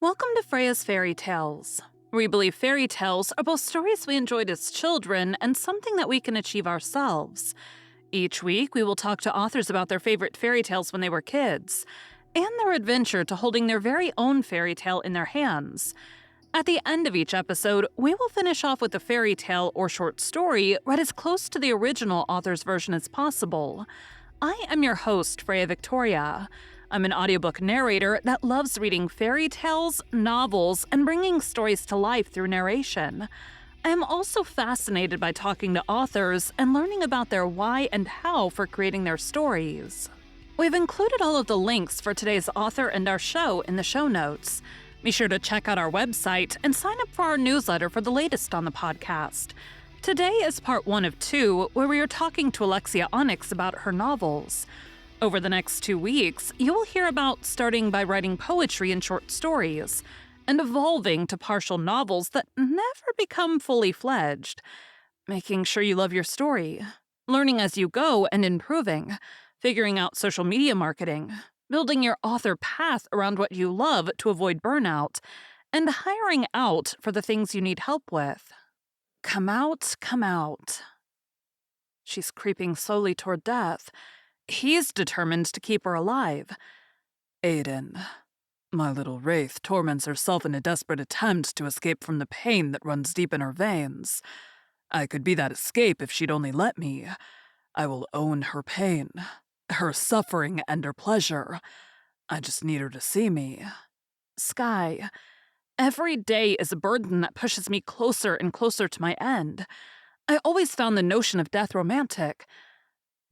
Welcome to Freya's Fairy Tales. We believe fairy tales are both stories we enjoyed as children and something that we can achieve ourselves. Each week, we will talk to authors about their favorite fairy tales when they were kids, and their adventure to holding their very own fairy tale in their hands. At the end of each episode, we will finish off with a fairy tale or short story read as close to the original author's version as possible. I am your host, Freya Victoria. I'm an audiobook narrator that loves reading fairy tales, novels, and bringing stories to life through narration. I am also fascinated by talking to authors and learning about their why and how for creating their stories. We've included all of the links for today's author and our show in the show notes. Be sure to check out our website and sign up for our newsletter for the latest on the podcast. Today is part 1 of 2, where we are talking to Alexia Onyx about her novels. Over the next 2 weeks, you will hear about starting by writing poetry and short stories, and evolving to partial novels that never become fully fledged, making sure you love your story, learning as you go and improving, figuring out social media marketing, building your author path around what you love to avoid burnout, and hiring out for the things you need help with. Come out, come out. She's creeping slowly toward death. He's determined to keep her alive. Aiden. My little wraith torments herself in a desperate attempt to escape from the pain that runs deep in her veins. I could be that escape if she'd only let me. I will own her pain, her suffering, and her pleasure. I just need her to see me. Sky. Every day is a burden that pushes me closer and closer to my end. I always found the notion of death romantic.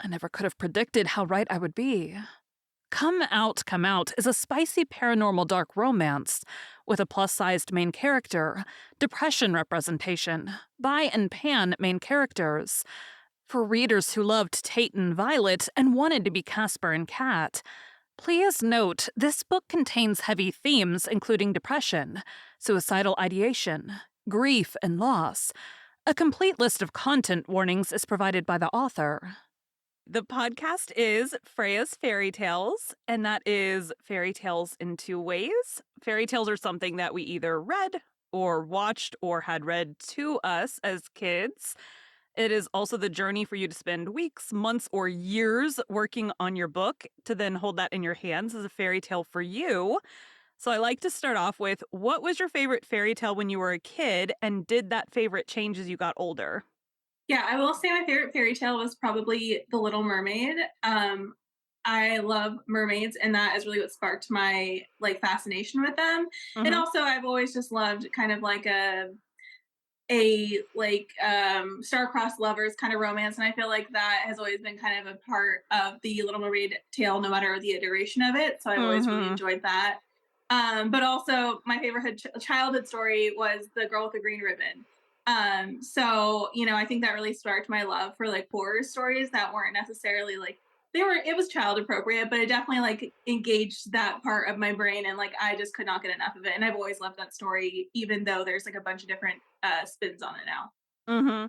I never could have predicted how right I would be. Come Out is a spicy paranormal dark romance with a plus-sized main character, depression representation, bi and pan main characters. For readers who loved Tate and Violet and wanted to be Casper and Kat, please note this book contains heavy themes including depression, suicidal ideation, grief, and loss. A complete list of content warnings is provided by the author. The podcast is Freya's Fairy Tales, and that is fairy tales in 2 ways. Fairy tales are something that we either read or watched or had read to us as kids. It is also the journey for you to spend weeks, months, or years working on your book to then hold that in your hands as a fairy tale for you. So I like to start off with, what was your favorite fairy tale when you were a kid, and did that favorite change as you got older? Yeah, I will say my favorite fairy tale was probably The Little Mermaid. I love mermaids, and that is really what sparked my fascination with them. And Mm-hmm. also, I've always just loved kind of like a star-crossed lovers kind of romance, and I feel like that has always been kind of a part of the Little Mermaid tale, no matter the iteration of it. So I've always really Mm-hmm. enjoyed that. But also, my favorite childhood story was The Girl with the Green Ribbon. So I think that really sparked my love for like horror stories that weren't necessarily it was child appropriate, but it definitely like engaged that part of my brain, and like I just could not get enough of it. And I've always loved that story, even though there's like a bunch of different spins on it now. Mm-hmm.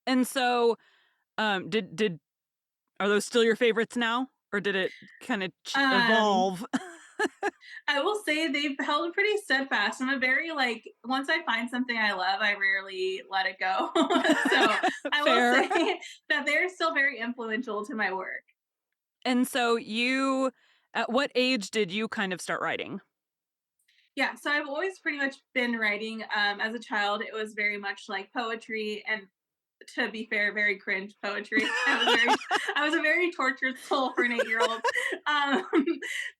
And so, did are those still your favorites now, or did it kind of Um, evolve? I will say they've held pretty steadfast. I'm a very like once I find something I love, I rarely let it go. So I will Fair. say that they're still very influential to my work. And so at what age did you kind of start writing? Yeah, so I've always pretty much been writing. As a child, it was very much like poetry, and to be fair, very cringe poetry. I was a very tortured soul for an 8-year-old. Um,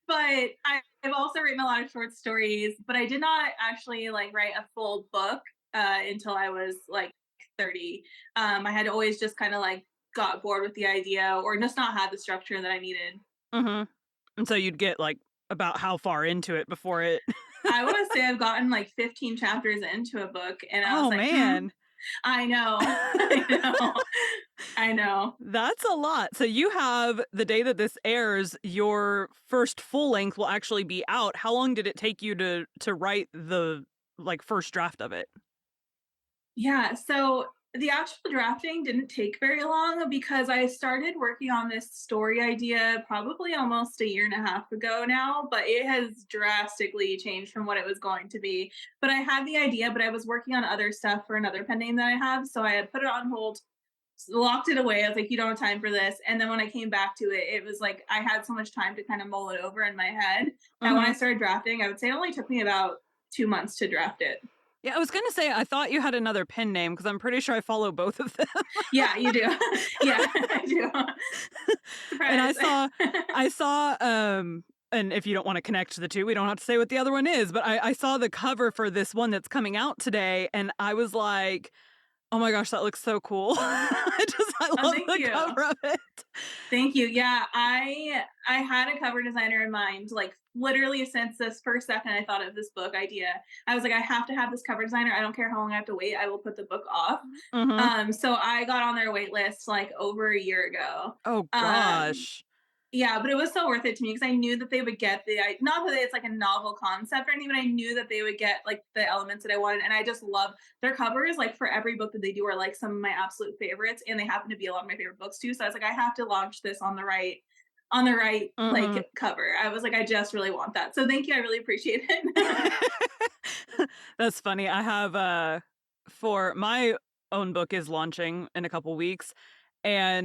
but I've also written a lot of short stories, but I did not actually like write a full book until I was like 30. I had always just kind of like got bored with the idea or just not had the structure that I needed. Mhm. And so you'd get, like, about how far into it before it I want to say I've gotten like 15 chapters into a book, and I was Oh, like, man. I know, I know, I know. That's a lot. So you have the day that this airs, your first full length will actually be out. How long did it take you to write the, like, first draft of it? Yeah, so The actual drafting didn't take very long because I started working on this story idea probably almost a year and a half ago now, but it has drastically changed from what it was going to be. But I had the idea, but I was working on other stuff for another pen name that I have, so I had put it on hold, locked it away. I was like, "You don't have time for this." And then when I came back to it, it was like I had so much time to kind of mull it over in my head that when I Mhm. started drafting, I would say it only took me about 2 months to draft it. Yeah, I was gonna say I thought you had another pen name because I'm pretty sure I follow both of them. Yeah, you do. Yeah, I do. And Surprise. I saw, and if you don't wanna connect the 2, we don't have to say what the other one is, but I saw the cover for this one that's coming out today, and I was like, "Oh my gosh, that looks so cool." I Oh, love thank the you. cover of it. Thank you. Yeah, I had a cover designer in mind, like literally since this first second I thought of this book idea. I was like, I have to have this cover designer. I don't care how long I have to wait. I will put the book off. Mhm. So I got on their wait list like over a year ago. Oh Um, gosh. Yeah, but it was so worth it to me because I knew that they would get not that it's like a novel concept or anything, but I knew that they would get like the elements that I wanted, and I just love their covers. Like for every book that they do are like some of my absolute favorites, and they happen to be a lot of my favorite books too. So I was like, I have to launch this on the right Mhm. like cover. I was like, I just really want that. So thank you. I really appreciate it. That's funny. I have, for my own book is launching in a couple weeks,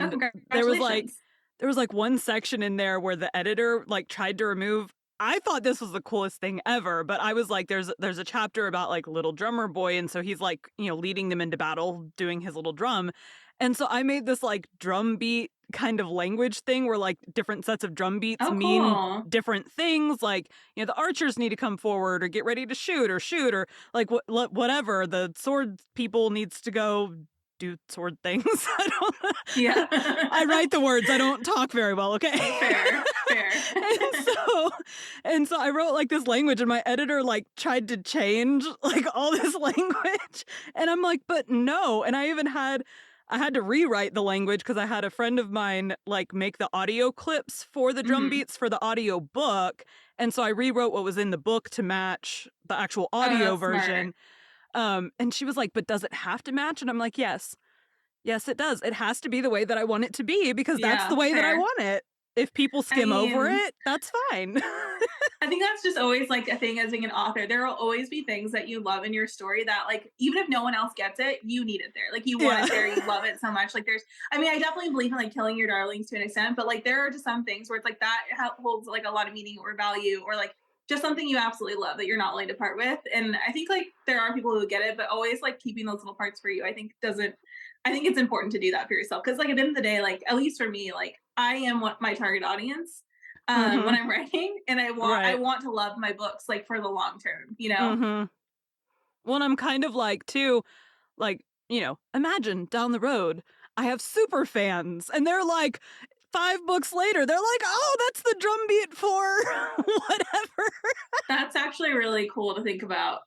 Oh, and congratulations. there was, like, one section in there where the editor, like, tried to remove. I thought this was the coolest thing ever, but I was like, there's a chapter about, like, little drummer boy, and so he's, like, leading them into battle doing his little drum, and so I made this, like, drum beat kind of language thing where, like, different sets of drum beats Oh, mean cool. different things, like, the archers need to come forward or get ready to shoot or, like, whatever, the sword people needs to go do sword things. I don't Yeah. I write the words, I don't talk very well, okay? Fair, fair. And so I wrote, like, this language, and my editor, like, tried to change, like, all this language, and I'm like, "But no," and I had to rewrite the language because I had a friend of mine, like, make the audio clips for the drum Mhm. beats for the audio book, and so I rewrote what was in the book to match the actual Oh, audio that's smart. version, and she was like, "But does it have to match?" And I'm like, "Yes. Yes, it does. It has to be the way that I want it to be because that's the Yeah, way that I fair. want it. If people I skim over mean, it, that's fine." I think that's just always like a thing as being an author. There will always be things that you love in your story that, like, even if no one else gets it, you need it there. Like, you want Yeah. it there, you love it so much. Like, I mean, I definitely believe in like killing your darlings to an extent, but like, there are just some things where it's like that holds like a lot of meaning or value, or like just something you absolutely love that you're not willing to part with. And I think like there are people who get it, but always like keeping those little parts for you, I think doesn't. I think it's important to do that for yourself because, like, at the end of the day, like at least for me, like I am what my target audience when Mhm. I'm writing, and I Right. want to love my books like for the long term, you know? Mhm. Well, and I'm kind of like too, like, imagine down the road, I have super fans and they're like 5 books later, they're like, "Oh, that's the drum beat for whatever." That's actually really cool to think about.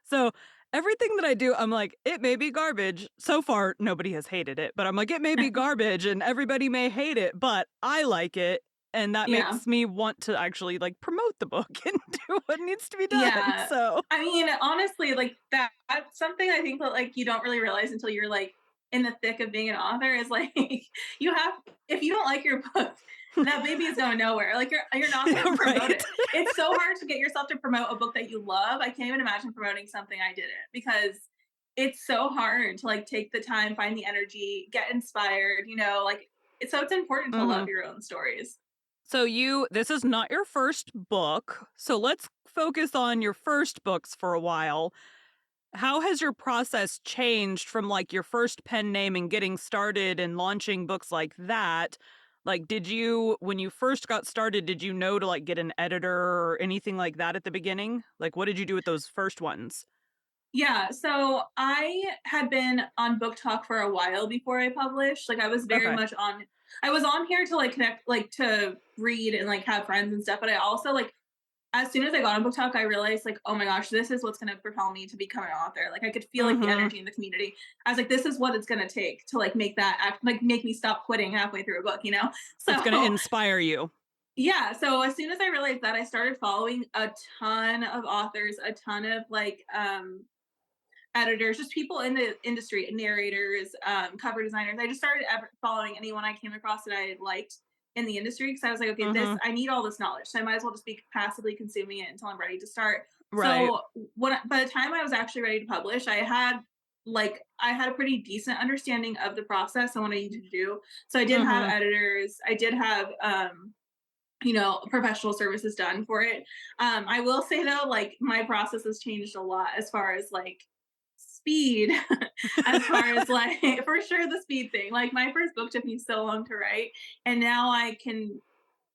So, everything that I do, I'm like, "It may be garbage." So far, nobody has hated it, but I'm like, "It may be garbage and everybody may hate it, but I like it." And that Yeah. makes me want to actually, like, promote the book and do what needs to be done, Yeah. so I mean, honestly, like that's something I think that like you don't really realize until you're like in the thick of being an author is like you have if you don't like your book, that baby is going nowhere. Like you're not going Yeah, to promote right. it. It's so hard to get yourself to promote a book that you love. I can't even imagine promoting something I didn't because it's so hard to like take the time, find the energy, get inspired, like it's important to love Mhm. your own stories. So this is not your first book, so let's focus on your first books for a while. How has your process changed from, like, your first pen name and getting started and launching books like that? Like, when you first got started, did you know to, like, get an editor or anything like that at the beginning? Like, what did you do with those first ones? Yeah, so I had been on Book Talk for a while before I published. Like Okay. I was on here to like connect, like to read and like have friends and stuff. But I also like as soon as I got on Book Talk, I realized like, oh my gosh, this is what's gonna propel me to become an author. Like I could feel like the Mhm. energy in the community. I was like, this is what it's gonna take to like make that act like make me stop quitting halfway through a book. It's gonna So inspire you. yeah, so as soon as I realized that, I started following a ton of authors, a ton of like editors, just people in the industry, narrators, cover designers. I just started following anyone I came across that I liked in the industry because I was like, okay, this Mhm. I need all this knowledge, so I might as well just be passively consuming it until I'm ready to start. Right. So by the time I was actually ready to publish, I had a pretty decent understanding of the process and what I needed to do. So I did have Mhm. editors. I did have professional services done for it. I will say though, like my process has changed a lot as far as like speed, as far as like for sure the speed thing. Like my first book took me so long to write, and now I can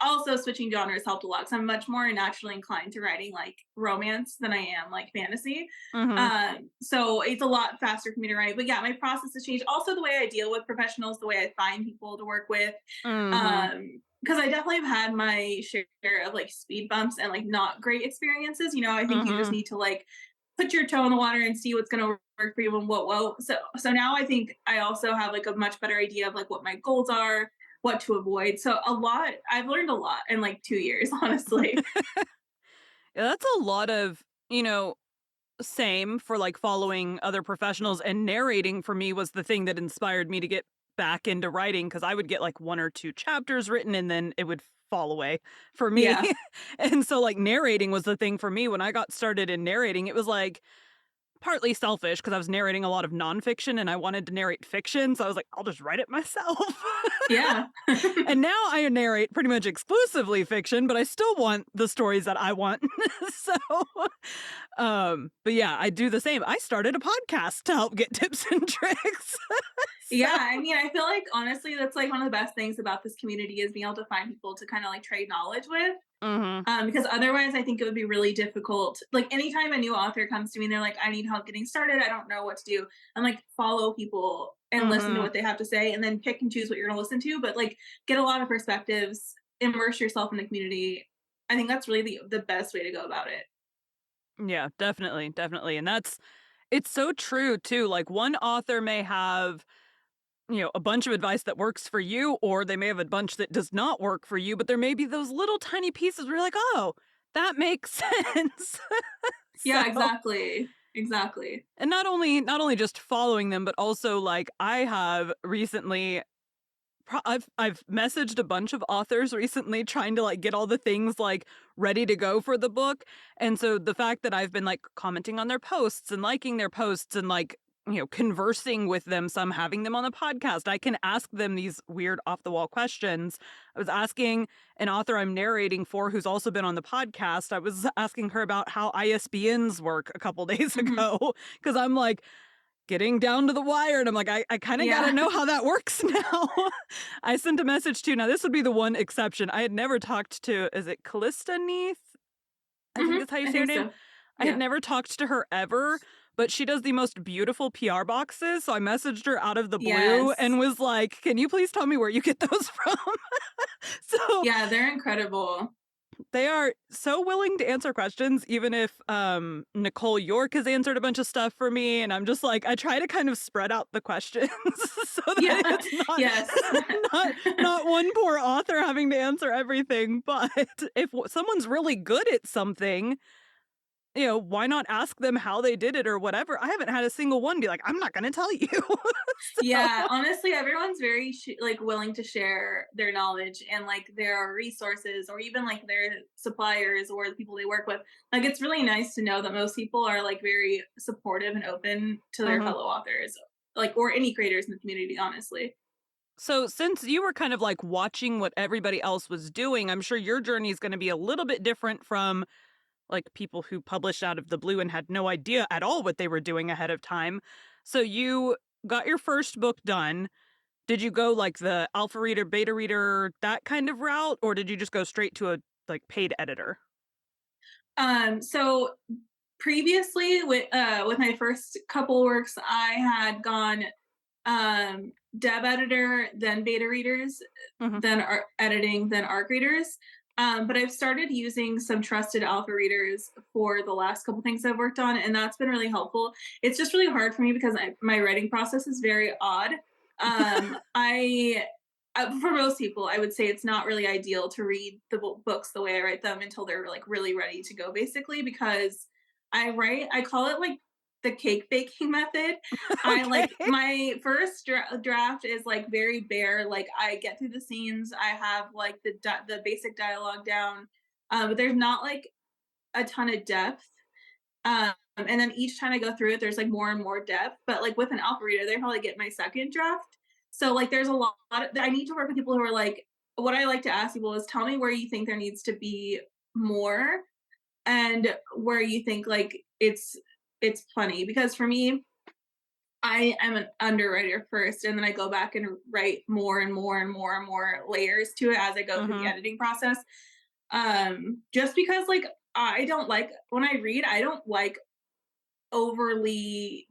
also switching genres helped a lot. So I'm much more naturally inclined to writing like romance than I am like fantasy. Mhm. So it's a lot faster for me to write. But yeah, my process has changed. Also, the way I deal with professionals, the way I find people to work with, Mhm. because I definitely have had my share of like speed bumps and like not great experiences. I think you just Mhm. need to like put your toe in the water and see what's going to work for you and what won't. So now I think I also have like a much better idea of like what my goals are, what to avoid. So I've learned a lot in like 2 years, honestly. Yeah, that's a lot of, same for like following other professionals, and narrating for me was the thing that inspired me to get back into writing because I would get like one or two chapters written and then it would fall away for me. Yeah. And so like narrating was the thing for me when I got started in narrating. It was like partly selfish because I was narrating a lot of nonfiction and I wanted to narrate fiction. So I was like, I'll just write it myself. Yeah. And now I narrate pretty much exclusively fiction, but I still want the stories that I want. So, but yeah, I do the same. I started a podcast to help get tips and tricks. So, Yeah, I mean, I feel like honestly, that's like one of the best things about this community is being able to find people to kind of like trade knowledge with. mhm, Because otherwise, I think it would be really difficult. Like anytime a new author comes to me and they're like, "I need help getting started. I don't know what to do." I'm like, follow people and listen to mhm. what they have to say, and then pick and choose what you're going to listen to. But like, get a lot of perspectives, immerse yourself in the community. I think that's really the best way to go about it. Yeah, definitely, definitely. And it's so true too. Like one author may have, a bunch of advice that works for you, or they may have a bunch that does not work for you, but there may be those little tiny pieces where you're like, oh, that makes sense. So, Yeah, exactly, exactly. and not only just following them, but also like I have recently I've messaged a bunch of authors recently trying to, like, get all the things, like, ready to go for the book, and so the fact that I've been, like, commenting on their posts and liking their posts and, like, conversing with them, some having them on the podcast, I can ask them these weird off the wall questions. I was asking an author I'm narrating for who's also been on the podcast, I was asking her about how ISBNs work a couple days Mhm. ago because 'cause I'm like, getting down to the wire, and I'm like, I kinda gotta Yeah. know how that works now. I sent a message to now this would be the one exception, I had never talked to is it Callista Neath? I think Mhm. that's how you I say her think name? so. I had Yeah. never talked to her ever, but she does the most beautiful PR boxes, so I messaged her out of the blue Yes. and was like, "Can you please tell me where you get those from?" So Yeah, they're incredible. they are so willing to answer questions, even if, Nicole York has answered a bunch of stuff for me, and I'm just like, I try to kind of spread out the questions so that Yeah. it's not Yes. not one poor author having to answer everything, but if someone's really good at something, why not ask them how they did it or whatever? I haven't had a single one be like, "I'm not gonna tell you." So Yeah, honestly, everyone's very like willing to share their knowledge and like their resources or even like their suppliers or the people they work with. Like it's really nice to know that most people are like very supportive and open to their mhm. fellow authors, like or any creators in the community, honestly. So since you were kind of like watching what everybody else was doing, I'm sure your journey is gonna be a little bit different from like people who published out of the blue and had no idea at all what they were doing ahead of time. So you got your first book done. Did you go like the alpha reader, beta reader, that kind of route, or did you just go straight to a like paid editor? So previously with my first couple works, I had gone dev editor, then beta readers, Mhm. then editing, then arc readers. But I've started using some trusted alpha readers for the last couple things I've worked on, and that's been really helpful. It's just really hard for me because my writing process is very odd. I For most people, I would say it's not really ideal to read the books the way I write them until they're like really ready to go, basically, because I call it like the cake baking method. I Okay. like my first draft is like very bare. Like I get through the scenes, I have like the basic dialogue down, but there's not like a ton of depth. And then each time I go through it, there's like more and more depth. But like with an alpha reader, they probably get my second draft. So like there's a lot I need to work with people who are like, what I like to ask people is tell me where you think there needs to be more and where you think like it's plenty. Because for me, I am an underwriter first, and then I go back and write more and more and more and more layers to it as I go through the Mhm. editing process. Just because like I don't like when I read, I don't like overly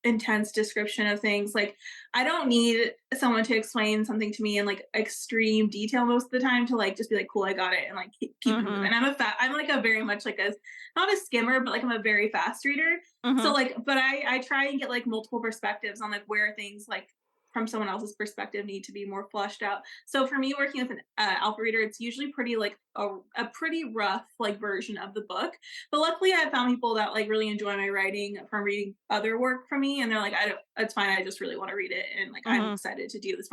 intense description of things. Like, I don't need someone to explain something to me in like extreme detail most of the time to like just be like, cool, I got it, and like keep it moving. Mhm. I'm like a very much like a not a skimmer, but like I'm a very fast reader. So Mhm. like, but I try and get like multiple perspectives on like where things like from someone else's perspective need to be more fleshed out. So for me, working with an alpha reader, it's usually pretty like a pretty rough like version of the book, but luckily, I found people that like really enjoy my writing from reading other work from me, and they're like, "I don't, it's fine. I just really want to read it, and like I'm Mhm. excited to do this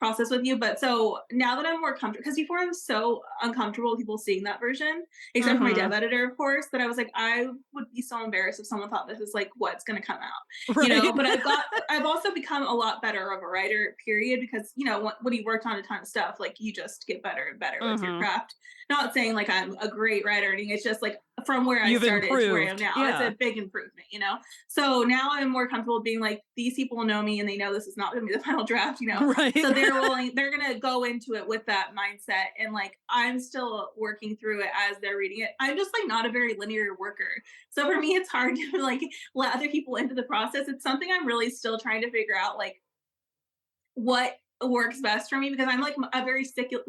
process with you." But so now that I'm more comfortable, because before I was so uncomfortable with people seeing that version, except for my dev Mhm. editor, of course, that I was like, I would be so embarrassed if someone thought this is like what's going to come out, you know. Right. But I've also become a lot better of a writer, period, because you know when you worked on a ton of stuff, like you just get better and better with your Mhm. craft. Not saying like I'm a great writer or anything. It's just like from where I You've started to where I am improved. now. It's Yeah. a big improvement, you know? So now I'm more comfortable being like, these people know me and they know this is not gonna be the final draft, you know? Right. So they're gonna go into it with that mindset. And like, I'm still working through it as they're reading it. I'm just like not a very linear worker. So for me, it's hard to like let other people into the process. It's something I'm really still trying to figure out, like, what works best for me because I'm like a very cyclical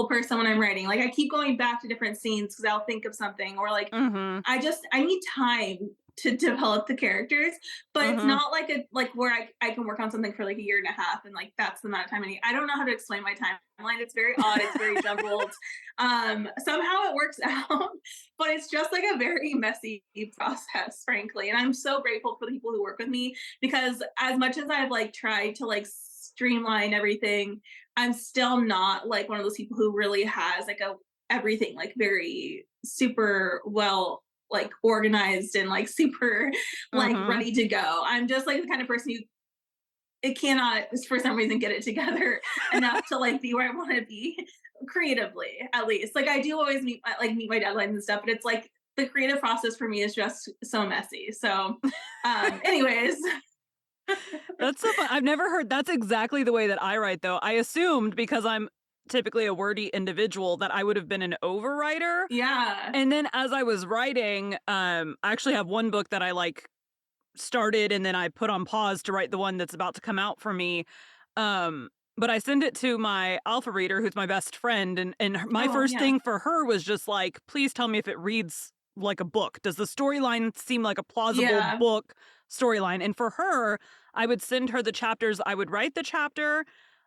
person when I'm writing. Like I keep going back to different scenes because I'll think of something or like Mhm. I need time to develop the characters, but it's Mhm. not like a like where I can work on something for like a year and a half and like that's the amount of time I need. I don't know how to explain my timeline. It's very odd, it's very jumbled. Somehow it works out, but it's just like a very messy process, frankly. And I'm so grateful for the people who work with me because as much as I've like tried to like streamline everything, I'm still not like one of those people who really has like a everything like very super well like organized and like super like Mhm. ready to go. I'm just like the kind of person who it cannot for some reason get it together enough to like be where I want to be creatively at least. Like I do always meet my deadlines and stuff, but it's like the creative process for me is just so messy. So anyways, That's so fun. I've never heard that's exactly the way that I write, though. I assumed because I'm typically a wordy individual that I would have been an overwriter. yeah. And then as I was writing, I actually have one book that I like started and then I put on pause to write the one that's about to come out for me. Um, but I send it to my alpha reader, who's my best friend, and my Oh first yeah. thing for her was just like, please tell me if it reads like a book. Does the storyline seem like a plausible Yeah. book storyline? And for her, I would send her the chapters. I would write the chapter.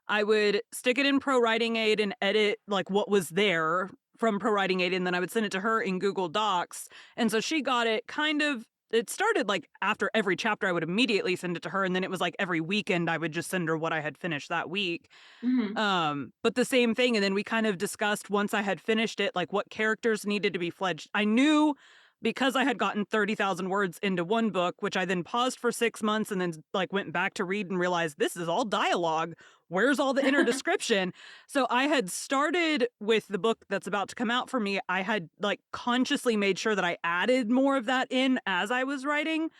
I would stick it in Pro Writing Aid and edit like what was there from Pro Writing Aid, and then I would send it to her in Google Docs. And so she got it kind of it started like after every chapter I would immediately send it to her, and then it was like every weekend I would just send her what I had finished that week. Hmm. But the same thing, and then we kind of discussed once I had finished it, like what characters needed to be fledged. I knew because I had gotten 30,000 words into one book, which I then paused for 6 months and then like went back to read and realized this is all dialogue. Where's all the inner description? So I had started with the book that's about to come out for me. I had like consciously made sure that I added more of that in as I was writing.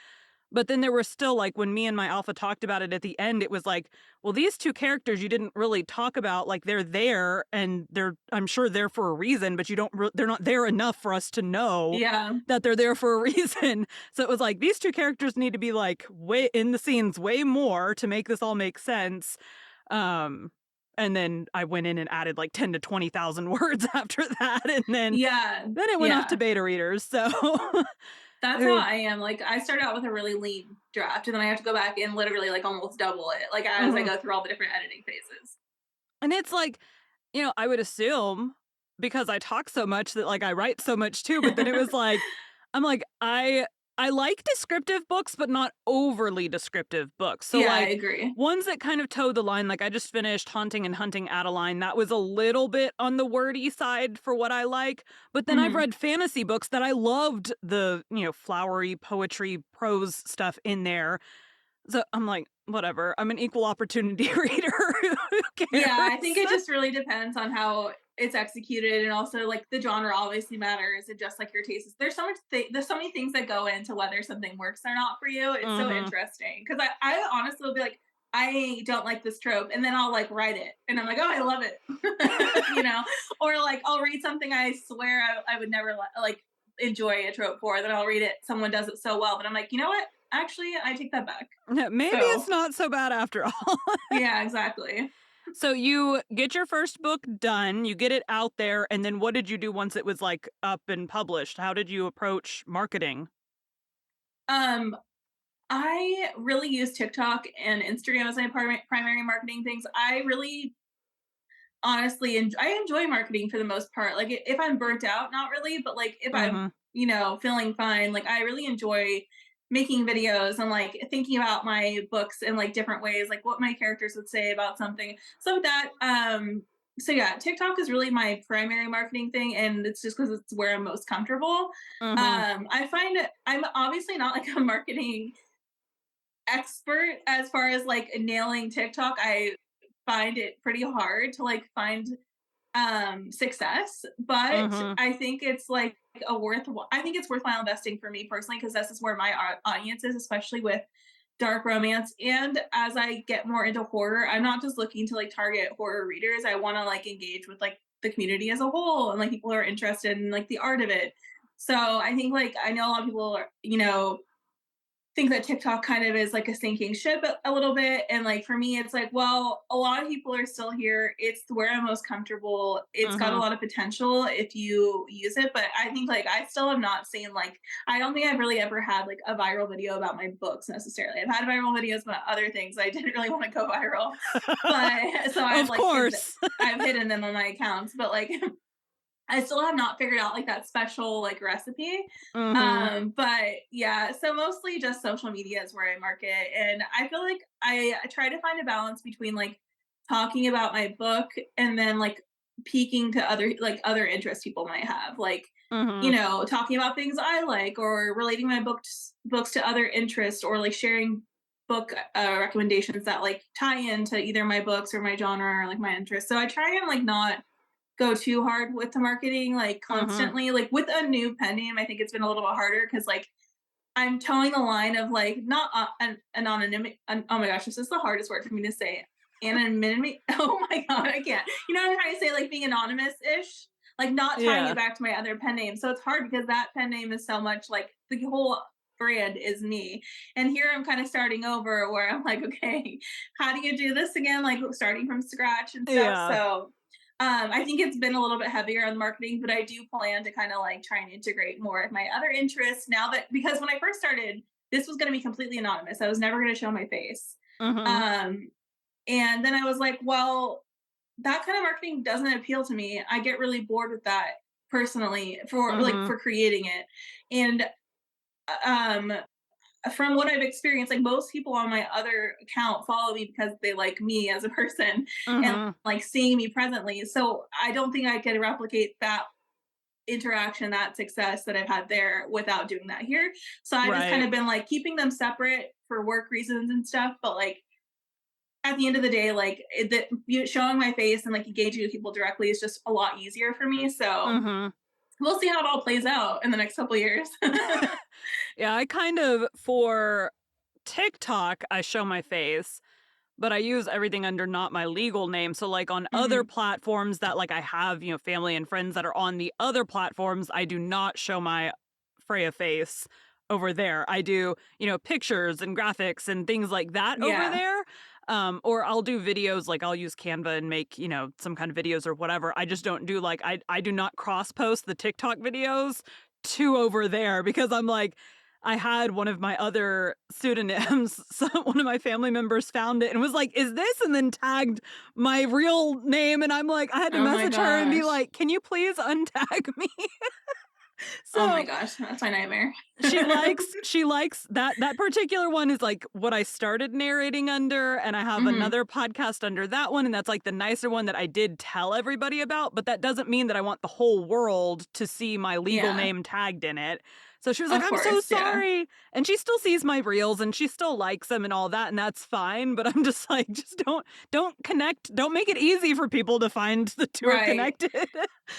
But then there were still like when me and my alpha talked about it at the end, it was like, well, these two characters you didn't really talk about, like they're there and they're I'm sure there for a reason, but you don't they're not there enough for us to know Yeah. that they're there for a reason. So it was like these two characters need to be like way in the scenes way more to make this all make sense. Um and then I went in and added like 10 to 20,000 words after that and Yeah. then it went off to Yeah. beta readers. So That's how who I am. Like I started out with a really lean draft and then I have to go back and literally like almost double it, like as I mhm. go through all the different editing phases. And it's like, I would assume because I talk so much that like I write so much too, but then it was like I'm like, I like descriptive books, but not overly descriptive books. So, Yeah, I like, agree. ones that kind of toe the line, like I just finished Haunting and Hunting Adeline. That was a little bit on the wordy side for what I like. But then I've Mhm. read fantasy books that I loved the, flowery poetry, prose stuff in there. So I'm like, whatever. I'm an equal opportunity reader. Who Yeah, I think cares? it just really depends on how it's executed, and also, like, the genre obviously matters, and just like your tastes. There's so many things that go into whether something works or not for you. It's so Mhm. interesting because I honestly will be like, "I don't like this trope," and then I'll, like, write it, and I'm like, "Oh, I love it." You know? Or, like, I'll read something I swear I would never like, enjoy a trope for, then I'll read it, someone does it so well, but I'm like, "You know what? Actually, I take that back." Maybe it's So, not so bad after all. yeah, exactly. So you get your first book done, you get it out there, and then what did you do once it was, like, up and published? How did you approach marketing? Um, I really use TikTok and Instagram as my primary marketing things. I really honestly I enjoy marketing for the most part. Like if I'm burnt out, not really, but like if I'm, Mhm, feeling fine, like I really enjoy making videos and like thinking about my books in like different ways, like what my characters would say about something. So with that, so yeah, TikTok is really my primary marketing thing, and it's just because it's where I'm most comfortable. mhm, I find I'm obviously not like a marketing expert as far as like nailing TikTok. I find it pretty hard to like find success, but mhm, I think it's like I think it's worthwhile investing for me personally because this is where my audience is, especially with dark romance. And as I get more into horror, I'm not just looking to like target horror readers. I want to like engage with like the community as a whole and like people who are interested in like the art of it. So I think like I know a lot of people are, think that TikTok kind of is like a sinking ship a little bit. And like for me, it's like, well, a lot of people are still here. It's where I'm most comfortable. It's got a mhm, lot of potential if you use it. But I think like I still have not seen like I don't think I've really ever had like a viral video about my books necessarily. I've had viral videos about other things. I didn't really want to go viral. But so Of course. I've hidden them on my accounts. But like I still have not figured out like that special like recipe. Mhm, But yeah, so mostly just social media is where I market. And I feel like I try to find a balance between like talking about my book and then like peeking to other interests people might have. Like, mhm, talking about things I like or relating my books to other interests or like sharing book recommendations that like tie into either my books or my genre or like my interests. So I try and like not go too hard with the marketing, like, mhm. constantly. Like, with a new pen name, I think it's been a little bit harder because like, I'm towing the line of, like, not, an anonymity oh my gosh, this is the hardest word for me to say. Anonymity? Oh my god, I can't. You know what I'm trying to say? Like, being anonymous-ish? Like, not tying it Yeah. back to my other pen name. So it's hard because that pen name is so much like, the whole brand is me. And here I'm kinda starting over where I'm like, "Okay, how do you do this again?" Like, starting from scratch and stuff. Yeah. So I think it's been a little bit heavier on marketing, but I do plan to kind of like try and integrate more of my other interests now that because when I first started, this was going to be completely anonymous. I was never going to show my face. Mhm, Um, and then I was like, well, that kind of marketing doesn't appeal to me. I get really bored with that personally mhm, for creating it. And um from what I've experienced, like most people on my other account follow me because they like me as a person and mhm. like seeing me presently. So I don't think I can replicate that interaction, that success that I've had there without doing that here. So I've just kind Right. of been like keeping them separate for work reasons and stuff. But like at the end of the day, like showing my face and like engaging with people directly is just a lot easier for me. So Mhm. we'll see how it all plays out in the next couple years. Yeah, I kind of for TikTok, I show my face, but I use everything under not my legal name. So, like, on other Mhm. platforms that, like, I have, family and friends that are on the other platforms, I do not show my Freya face over there. I do, pictures and graphics and things like that over Yeah. there. Or I'll do videos, like, I'll use Canva and make, some kind of videos or whatever. I just don't do, like, I do not cross post the TikTok videos to over there because I'm like, I had one of my other pseudonyms, so one of my family members found it and was like, "Is this?" and then tagged my real name, and I'm like I had to Oh my message her and be gosh. like, "Can you please untag me?" Oh my So gosh, that's my nightmare. she likes that particular one is, like, what I started narrating under, and I have Mhm. another podcast under that one, and that's, like, the nicer one that I did tell everybody about, but that doesn't mean that I want the whole world to see my legal Yeah, name tagged in it. So she was like, of "I'm so course, yeah. sorry," and she still sees my reels, and she still likes them and all that, and that's fine, but I'm just like, "Just don't make it easy for people to find the 2 are Right. connected."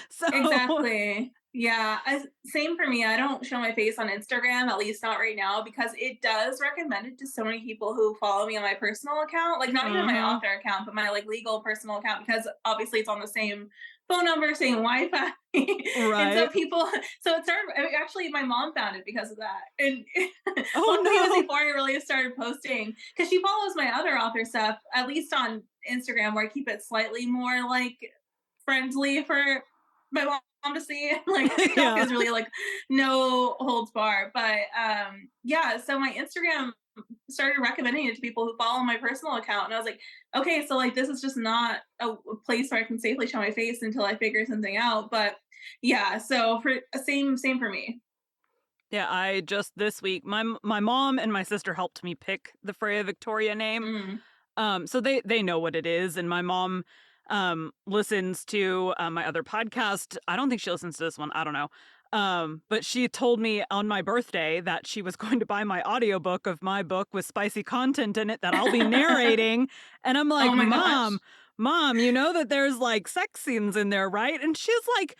So Exactly. Yeah, same for me. I don't show my face on Instagram, at least not right now, because it does recommend it to so many people who follow me on my personal account. Like not even my Mhm. author account, but my like legal personal account, because obviously it's on the same phone number, same Wi-Fi. And so Right. people, so it started actually my mom found it because of that. And Oh, luckily it was no. before I really started posting, because she follows my other author stuff, at least on Instagram, where I keep it slightly more like friendly for my mom to see. Like TikTok Yeah. is really like no holds bar. But yeah, so my Instagram started recommending it to people who follow my personal account. And I was like, okay, so like this is just not a place where I can safely show my face until I figure something out. But yeah, so for same for me. Yeah, I just this week, my mom and my sister helped me pick the Freya Victoria name. Mm. So they know what it is, and my mom listens to my other podcast. I don't think she listens to this one. I don't know. But she told me on my birthday that she was going to buy my audiobook of my book with spicy content in it that I'll be narrating. And I'm Oh like, my gosh. Mom, you know that there's like sex scenes in there, right? And she's like,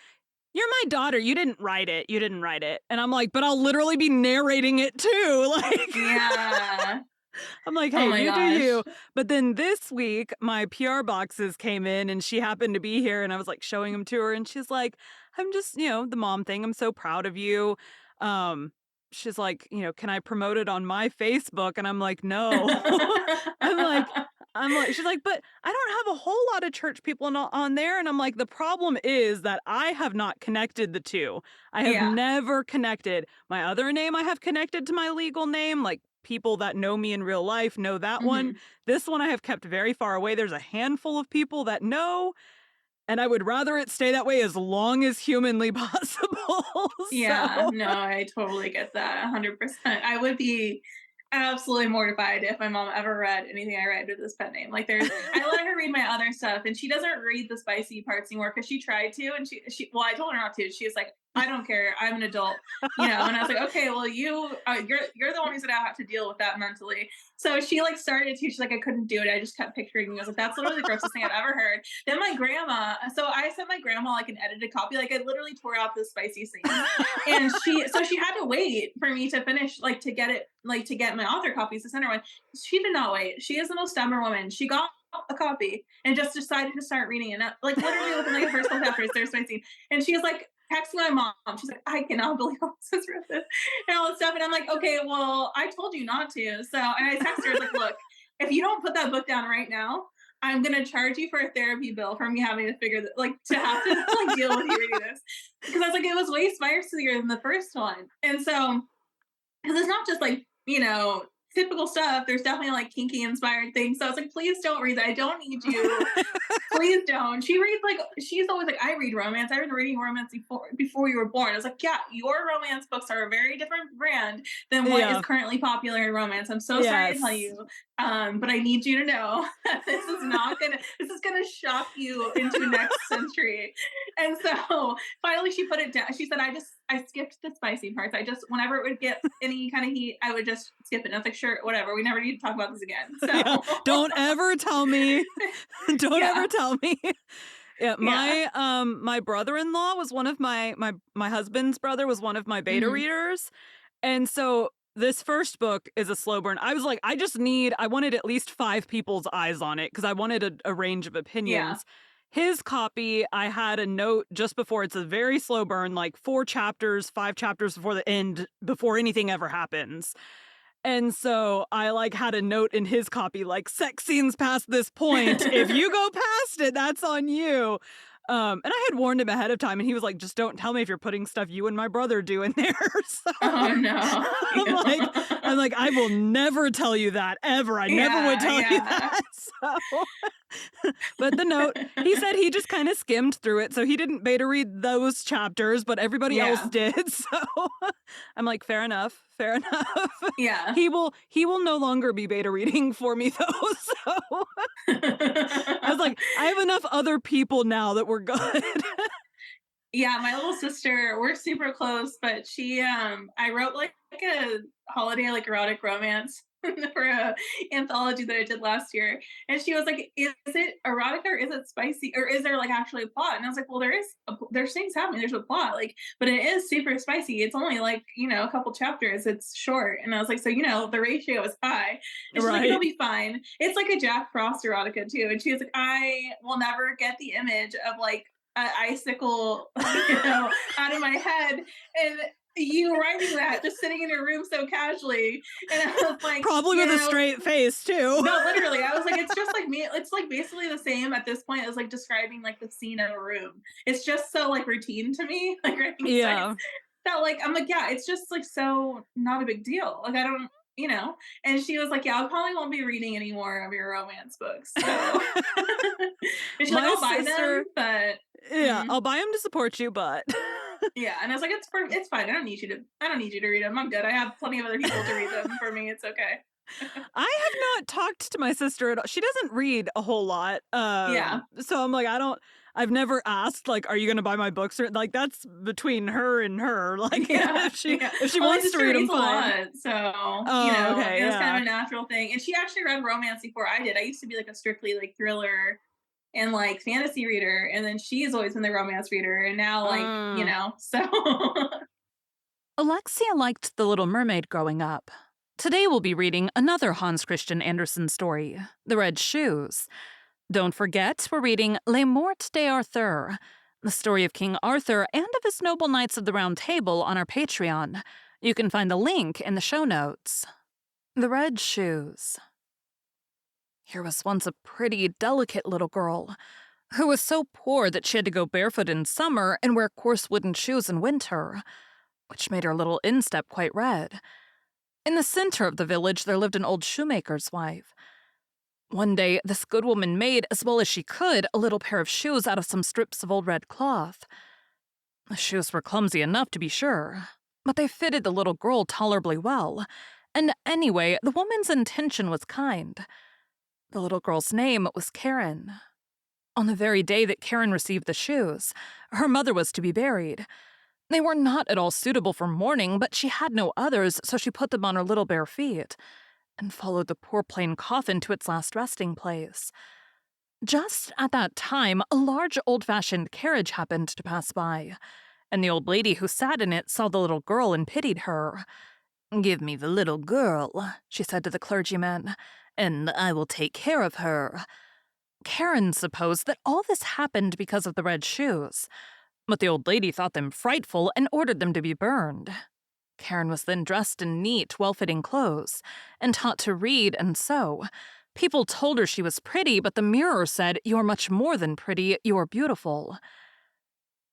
"You're my daughter, you didn't write it, you didn't write it." And I'm like, "But I'll literally be narrating it too." Like, Yeah. I'm like, Oh "Hey, my you do you." gosh. But then this week, my PR boxes came in and she happened to be here and I was like showing them to her and she's like, "I'm just, the mom thing. I'm so proud of you." Um, she's like, "Can I promote it on my Facebook?" And I'm like, "No." I'm like she's like, "But I don't have a whole lot of church people on there." And I'm like, "The problem is that I have not connected the 2. I have Yeah. never connected my other name I have connected to my legal name, like, people that know me in real life know that one. Hmm. This one I have kept very far away. There's a handful of people that know, and I would rather it stay that way as long as humanly possible." Yeah, So no, I totally get that 100%. I would be absolutely mortified if my mom ever read anything I read with this pen name. Like there's I let her read my other stuff and she doesn't read the spicy parts anymore because she tried to and she well, I told her not to. She was like, I don't care. I'm an adult, and I was like, okay, well, you're the one who's gonna have to deal with that mentally. So she like started to. She's like, I couldn't do it. I just kept picturing me. I was like, that's literally the grossest thing I've ever heard. Then my grandma. So I sent my grandma like an edited copy. Like I literally tore out the spicy scenes, and she had to wait for me to finish, like to get it, like to get my author copies to send her one. She did not wait. She is the most stubborn woman. She got a copy and just decided to start reading it. Like literally within like the first couple chapters, there's my scene, and she's like texting my mom. She's like, I cannot believe my sister wrote this and all this stuff. And I'm like, okay, well, I told you not to. So, and I texted her, I was like, look, if you don't put that book down right now, I'm gonna charge you for a therapy bill for me having to figure that, like, to have to like deal with you reading this, because I was like, it was way spicier than the first one, and so because it's not just like typical stuff. There's definitely like kinky inspired things. So I was like, please don't read that. I don't need you. Please don't. She reads like she's always like, I read romance. I've been reading romance before you were born. I was like, yeah, your romance books are a very different brand than what is yeah. currently popular in romance. I'm so sorry to tell Yes. you, but I need you to know that this is gonna shock you into next century. And so finally she put it down. She said, I skipped the spicy parts. I just whenever it would get any kind of heat, I would just skip it. And I was like, sure, whatever. We never need to talk about this again. Yeah. So Don't ever tell me. Don't ever yeah. tell me. Yeah, Yeah. my brother-in-law was one of my husband's brother was one of my beta Hmm. readers. And so this first book is a slow burn. I was like, I wanted at least 5 people's eyes on it because I wanted a range of Yeah. opinions. His copy, I had a note just before. It's a very slow burn, like 4 chapters, 5 chapters before the end, before anything ever happens. And so I like had a note in his copy, like sex scenes past this point. If you go past it, that's on you. And I had warned him ahead of time, and he was like, "Just don't tell me if you're putting stuff you and my brother do in there." So Oh, no. I'm like Yeah. I'm like, "I will never tell you that, ever. I never would Yeah, tell you yeah. that." So but the note, he said he just kinda skimmed through it, so he didn't beta read those chapters, but everybody else Yeah, did, so I'm like, "Fair enough, fair enough." yeah. He will no longer be beta reading for me, though, so I was like, "I have enough other people now that we're good." Yeah, my little sister, we're super close, but I wrote like a holiday like erotic romance for a anthology that I did last year. And she was like, "Is it erotic or is it spicy or is there like actually a plot?" And I was like, "Well, there's things happening, there's a plot, like, but it is super spicy. It's only like, a couple chapters. It's short." And I was like, "So, the ratio is high." And she's like, "It'll Right. be fine." It's like a Jack Frost erotica too. And she was like, "I will never get the image of like an icicle, out of my head, and you writing that just sitting in your room so casually." And I was like, Probably with a straight face, too. no, literally, I was like, it's just like me. It's like basically the same at this point as like describing like the scene of a room. It's just so like routine to me, like writing sex, Yeah. that like I'm like, yeah, it's just like so not a big deal. Like I don't, you know. And she was like, "Yeah, I probably won't be reading any more of your romance books." So, and she's like, My "I'll buy them, sister but." yeah, Mm. I'll buy him to support you, but Yeah, and I was like, it's fine. I don't need you to read them. I'm good. I have plenty of other people to read them for me. It's okay." I have not talked to my sister at all. She doesn't read a whole lot, Yeah. so I'm like, I've never asked, like, "Are you gonna buy my books?" Or like, that's between her and her, like, Yeah, yeah. if she Well, my wants to sister read them, reads a fine. lot, so, Oh, okay, it was kind yeah. of a natural thing, and she actually read romance before I did. I used to be, like, a strictly, like, thriller and, like, fantasy reader, and then she's always been the romance reader, and now, like, Mm. so Alexia liked The Little Mermaid growing up. Today we'll be reading another Hans Christian Andersen story, The Red Shoes. Don't forget, we're reading Les Morts d'Arthur, the story of King Arthur and of his noble knights of the Round Table on our Patreon. You can find the link in the show notes. The Red Shoes. Here was once a pretty, delicate little girl who was so poor that she had to go barefoot in summer and wear coarse wooden shoes in winter, which made her little instep quite red. In the center of the village, there lived an old shoemaker's wife. One day, this good woman made, as well as she could, a little pair of shoes out of some strips of old red cloth. The shoes were clumsy enough, to be sure, but they fitted the little girl tolerably well. And anyway, the woman's intention was kind. The little girl's name was Karen. On the very day that Karen received the shoes, her mother was to be buried. They were not at all suitable for mourning, but she had no others, so she put them on her little bare feet and followed the poor plain coffin to its last resting place. Just at that time, a large old-fashioned carriage happened to pass by, and the old lady who sat in it saw the little girl and pitied her. "Give me the little girl," she said to the clergyman, "and I will take care of her." Karen supposed that all this happened because of the red shoes, but the old lady thought them frightful and ordered them to be burned. Karen was then dressed in neat, well-fitting clothes and taught to read and sew. People told her she was pretty, but the mirror said, "You're much more than pretty, you're beautiful."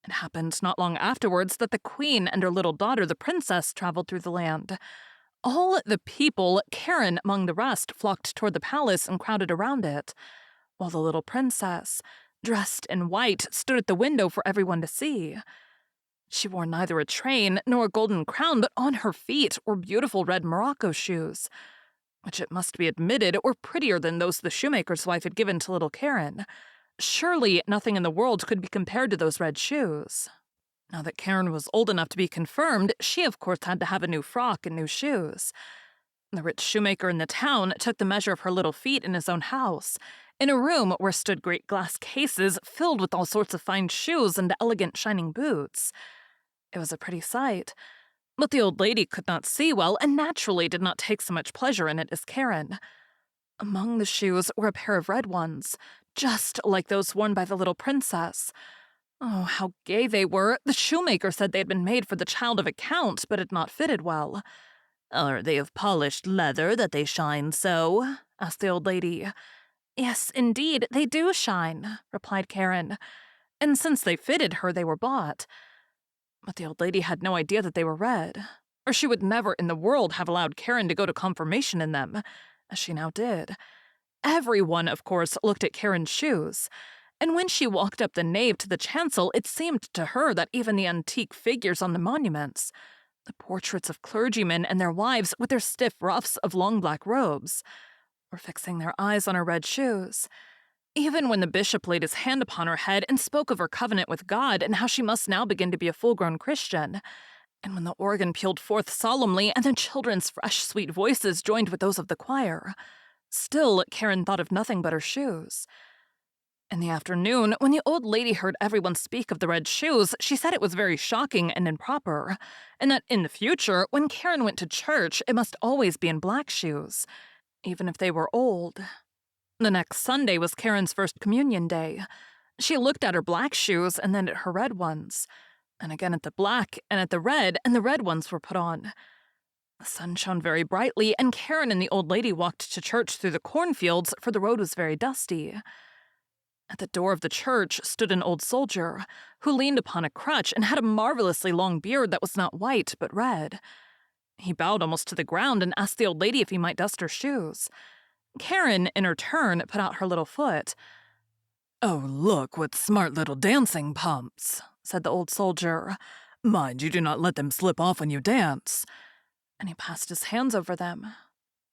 It happened not long afterwards that the queen and her little daughter, the princess, traveled through the land. All the people, Karen among the rest, flocked toward the palace and crowded around it, while the little princess, dressed in white, stood at the window for everyone to see. She wore neither a train nor a golden crown, but on her feet were beautiful red morocco shoes, which it must be admitted were prettier than those the shoemaker's wife had given to little Karen. Surely nothing in the world could be compared to those red shoes. Now that Karen was old enough to be confirmed, she of course had to have a new frock and new shoes. The rich shoemaker in the town took the measure of her little feet in his own house, in a room where stood great glass cases filled with all sorts of fine shoes and elegant shining boots. It was a pretty sight, but the old lady could not see well and naturally did not take so much pleasure in it as Karen. Among the shoes were a pair of red ones, just like those worn by the little princess. Oh, how gay they were! The shoemaker said they had been made for the child of a count, but had not fitted well. "Are they of polished leather that they shine so?" asked the old lady. "Yes, indeed, they do shine," replied Karen. and since they fitted her, they were bought. But the old lady had no idea that they were red, or she would never in the world have allowed Karen to go to confirmation in them, as she now did. Everyone, of course, looked at Karen's shoes, and when she walked up the nave to the chancel, it seemed to her that even the antique figures on the monuments, the portraits of clergymen and their wives with their stiff ruffs of long black robes, were fixing their eyes on her red shoes. Even when the bishop laid his hand upon her head and spoke of her covenant with God and how she must now begin to be a full-grown Christian, and when the organ pealed forth solemnly and the children's fresh, sweet voices joined with those of the choir, still Karen thought of nothing but her shoes. In the afternoon, when the old lady heard everyone speak of the red shoes, she said it was very shocking and improper, and that in the future, when Karen went to church, it must always be in black shoes, even if they were old. The next Sunday was Karen's first communion day. She looked at her black shoes and then at her red ones, and again at the black and at the red, and the red ones were put on. The sun shone very brightly, and Karen and the old lady walked to church through the cornfields, for the road was very dusty. At the door of the church stood an old soldier, who leaned upon a crutch and had a marvelously long beard that was not white but red. He bowed almost to the ground and asked the old lady if he might dust her shoes. Karen, in her turn, put out her little foot. "Oh, look, what smart little dancing pumps," said the old soldier. "Mind you do not let them slip off when you dance." And he passed his hands over them.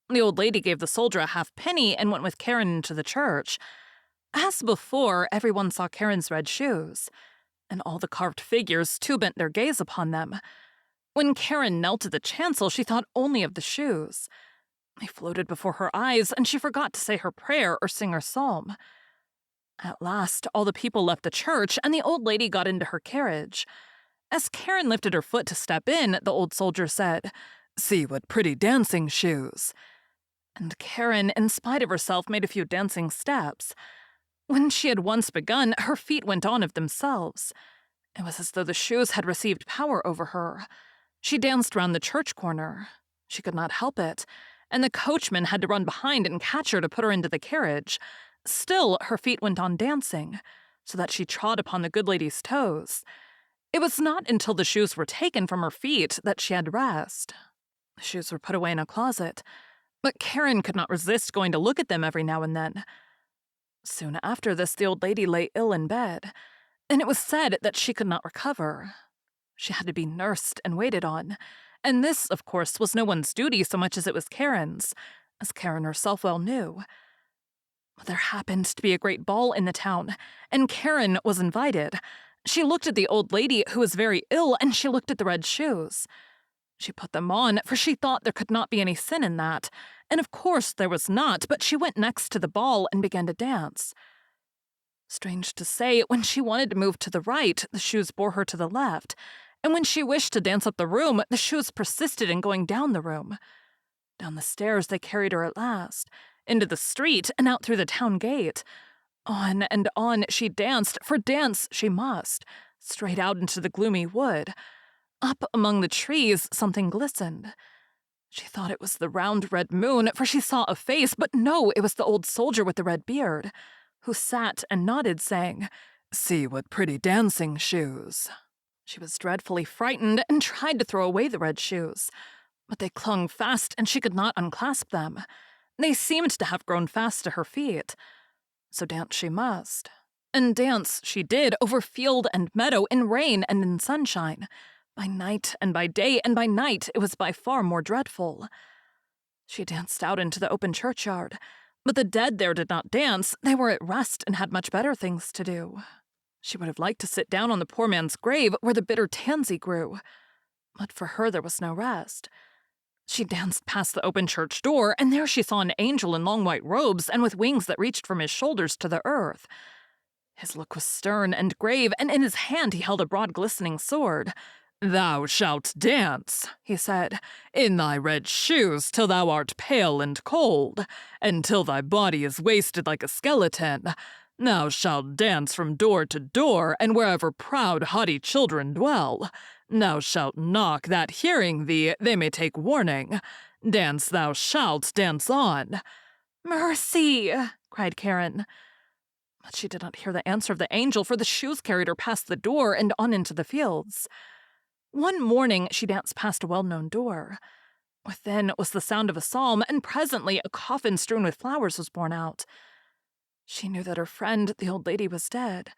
The old lady gave the soldier a half-penny and went with Karen into the church. As before, everyone saw Karen's red shoes, and all the carved figures too bent their gaze upon them. When Karen knelt at the chancel, she thought only of the shoes. They floated before her eyes, and she forgot to say her prayer or sing her psalm. At last, all the people left the church, and the old lady got into her carriage. As Karen lifted her foot to step in, the old soldier said, "See what pretty dancing shoes." And Karen, in spite of herself, made a few dancing steps. When she had once begun, her feet went on of themselves. It was as though the shoes had received power over her. She danced round the church corner. She could not help it, and the coachman had to run behind and catch her to put her into the carriage. Still, her feet went on dancing, so that she trod upon the good lady's toes. It was not until the shoes were taken from her feet that she had rest. The shoes were put away in a closet, but Karen could not resist going to look at them every now and then. Soon after this, the old lady lay ill in bed, and it was said that she could not recover. She had to be nursed and waited on, and this, of course, was no one's duty so much as it was Karen's, as Karen herself well knew. There happened to be a great ball in the town, and Karen was invited. She looked at the old lady, who was very ill, and she looked at the red shoes. She put them on, for she thought there could not be any sin in that, and of course there was not, but she went next to the ball and began to dance. Strange to say, when she wanted to move to the right, the shoes bore her to the left, and when she wished to dance up the room, the shoes persisted in going down the room. Down the stairs they carried her at last, into the street and out through the town gate. On and on she danced, for dance she must, straight out into the gloomy wood. Up among the trees something glistened. She thought it was the round red moon, for she saw a face, but no, it was the old soldier with the red beard, who sat and nodded, saying, "See what pretty dancing shoes." She was dreadfully frightened and tried to throw away the red shoes, but they clung fast and she could not unclasp them. They seemed to have grown fast to her feet. So dance she must. And dance she did over field and meadow, in rain and in sunshine. By night and by day, and by night it was by far more dreadful. She danced out into the open churchyard, but the dead there did not dance. They were at rest and had much better things to do. She would have liked to sit down on the poor man's grave where the bitter tansy grew, but for her there was no rest. She danced past the open church door, and there she saw an angel in long white robes and with wings that reached from his shoulders to the earth. His look was stern and grave, and in his hand he held a broad glistening sword. "Thou shalt dance," he said, "in thy red shoes till thou art pale and cold, and till thy body is wasted like a skeleton. Thou shalt dance from door to door, and wherever proud, haughty children dwell. Thou shalt knock, that hearing thee, they may take warning. Dance thou shalt, dance on." "Mercy!" cried Karen. But she did not hear the answer of the angel, for the shoes carried her past the door and on into the fields. One morning she danced past a well-known door. Within was the sound of a psalm, and presently a coffin strewn with flowers was borne out. She knew that her friend, the old lady, was dead,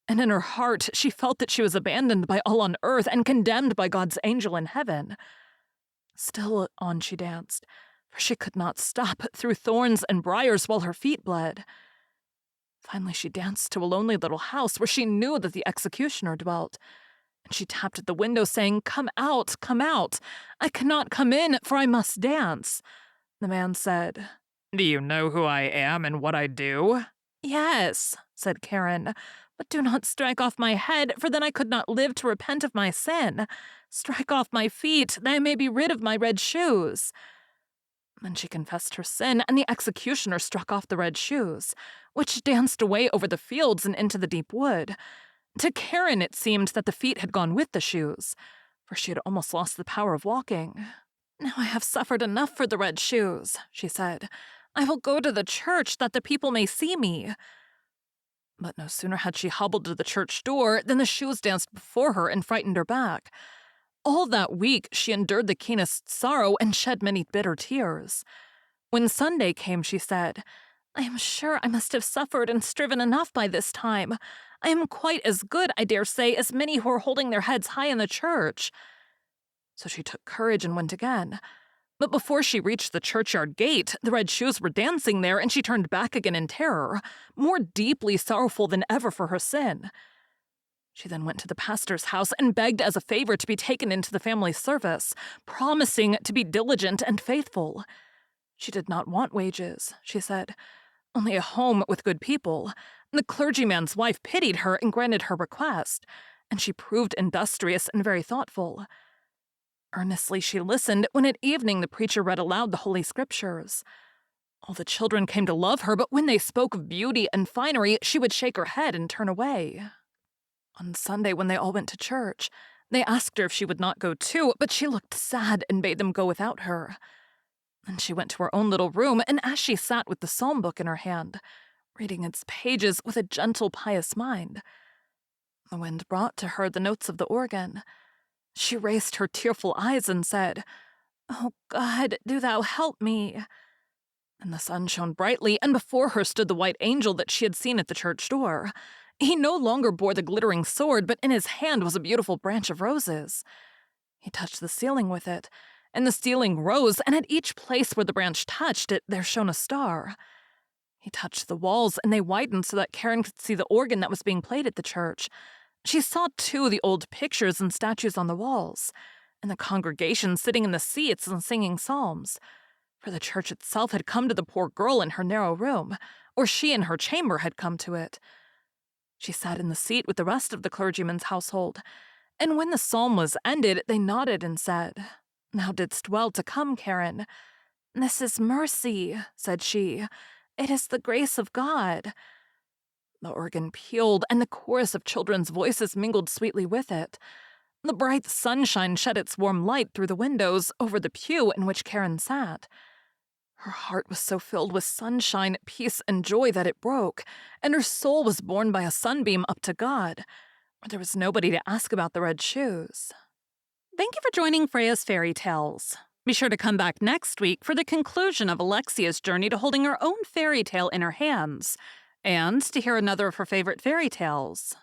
and in her heart she felt that she was abandoned by all on earth and condemned by God's angel in heaven. Still on she danced, for she could not stop, through thorns and briars while her feet bled. Finally she danced to a lonely little house where she knew that the executioner dwelt, and she tapped at the window, saying, "Come out, come out. I cannot come in, for I must dance." The man said, "Do you know who I am and what I do?" "Yes," said Karen, "but do not strike off my head, for then I could not live to repent of my sin. Strike off my feet, that I may be rid of my red shoes." Then she confessed her sin, and the executioner struck off the red shoes, which danced away over the fields and into the deep wood. To Karen it seemed that the feet had gone with the shoes, for she had almost lost the power of walking. "Now I have suffered enough for the red shoes," she said. "I will go to the church that the people may see me." But no sooner had she hobbled to the church door than the shoes danced before her and frightened her back. All that week she endured the keenest sorrow and shed many bitter tears. When Sunday came, she said, "I am sure I must have suffered and striven enough by this time. I am quite as good, I dare say, as many who are holding their heads high in the church." So she took courage and went again. But before she reached the churchyard gate, the red shoes were dancing there, and she turned back again in terror, more deeply sorrowful than ever for her sin. She then went to the pastor's house and begged as a favor to be taken into the family service, promising to be diligent and faithful. She did not want wages, she said, only a home with good people. The clergyman's wife pitied her and granted her request, and she proved industrious and very thoughtful. Earnestly she listened when at evening the preacher read aloud the Holy Scriptures. All the children came to love her, but when they spoke of beauty and finery, she would shake her head and turn away. On Sunday, when they all went to church, they asked her if she would not go too, but she looked sad and bade them go without her. Then she went to her own little room, and as she sat with the psalm book in her hand, reading its pages with a gentle, pious mind, the wind brought to her the notes of the organ. She raised her tearful eyes and said, "Oh God, do thou help me." And the sun shone brightly, and before her stood the white angel that she had seen at the church door. He no longer bore the glittering sword, but in his hand was a beautiful branch of roses. He touched the ceiling with it, and the ceiling rose, and at each place where the branch touched it, there shone a star. He touched the walls, and they widened so that Karen could see the organ that was being played at the church. She saw, too, the old pictures and statues on the walls, and the congregation sitting in the seats and singing psalms. For the church itself had come to the poor girl in her narrow room, or she in her chamber had come to it. She sat in the seat with the rest of the clergyman's household, and when the psalm was ended, they nodded and said, "Thou didst well to come, Karen." "This is mercy," said she. "It is the grace of God." The organ pealed, and the chorus of children's voices mingled sweetly with it. The bright sunshine shed its warm light through the windows over the pew in which Karen sat. Her heart was so filled with sunshine, peace, and joy that it broke, and her soul was borne by a sunbeam up to God, where there was nobody to ask about the red shoes. Thank you for joining Freya's Fairy Tales. Be sure to come back next week for the conclusion of Alexia's journey to holding her own fairy tale in her hands, and to hear another of her favorite fairy tales.